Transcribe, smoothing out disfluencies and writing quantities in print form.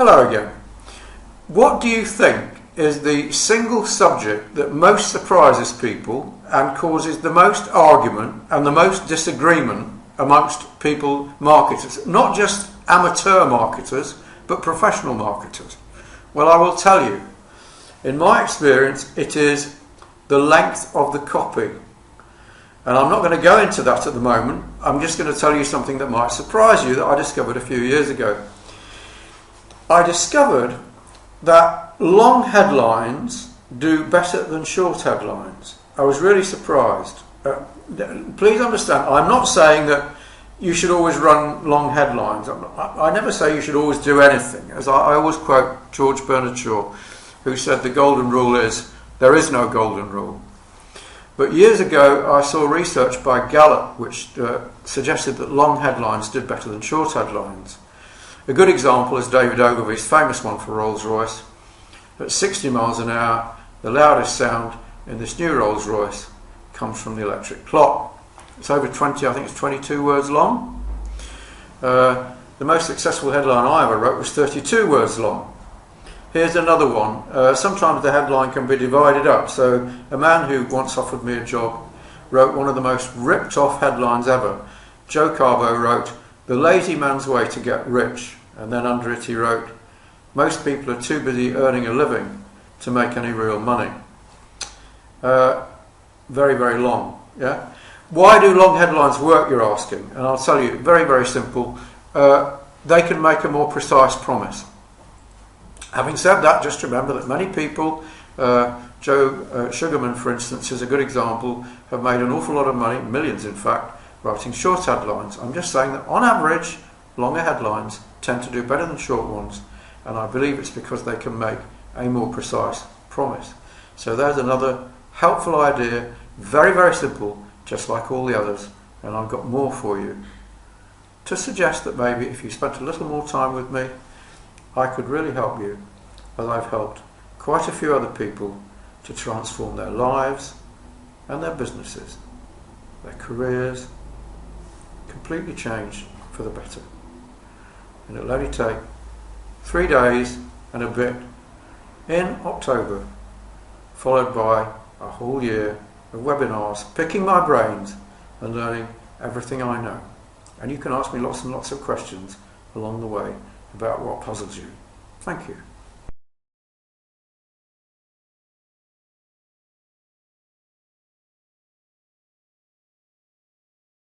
Hello again. What do you think is the single subject that most surprises people and causes the most argument and the most disagreement amongst people, marketers? Not just amateur marketers, but professional marketers. Well, I will tell you, in my experience, it is the length of the copy. And I'm not going to go into that at the moment. I'm just going to tell you something that might surprise you that I discovered a few years ago. I discovered that long headlines do better than short headlines. I was really surprised. Please understand, I'm not saying that you should always run long headlines. I never say you should always do anything. As I always quote George Bernard Shaw, who said the golden rule is, there is no golden rule. But years ago I saw research by Gallup which suggested that long headlines did better than short headlines. A good example is David Ogilvy's famous one for Rolls-Royce. At 60 miles an hour, the loudest sound in this new Rolls-Royce comes from the electric clock. It's over 20, I think it's 22 words long. The most successful headline I ever wrote was 32 words long. Here's another one. Sometimes the headline can be divided up. So a man who once offered me a job wrote one of the most ripped off headlines ever. Joe Carbo wrote, "The lazy man's way to get rich," and then under it he wrote, "Most people are too busy earning a living to make any real money." Very, very long. Yeah. Why do long headlines work, you're asking? And I'll tell you, very, very simple. They can make a more precise promise. Having said that, just remember that many people, Joe Sugarman for instance is a good example, have made an awful lot of money, millions in fact, writing short headlines. I'm just saying that on average, longer headlines tend to do better than short ones, and I believe it's because they can make a more precise promise. So there's another helpful idea, very, very simple, just like all the others, and I've got more for you to suggest that maybe if you spent a little more time with me, I could really help you, as I've helped quite a few other people to transform their lives and their businesses, their careers, completely change for the better. And it'll only take 3 days and a bit in October, followed by a whole year of webinars, picking my brains and learning everything I know. And you can ask me lots and lots of questions along the way about what puzzles you. Thank you.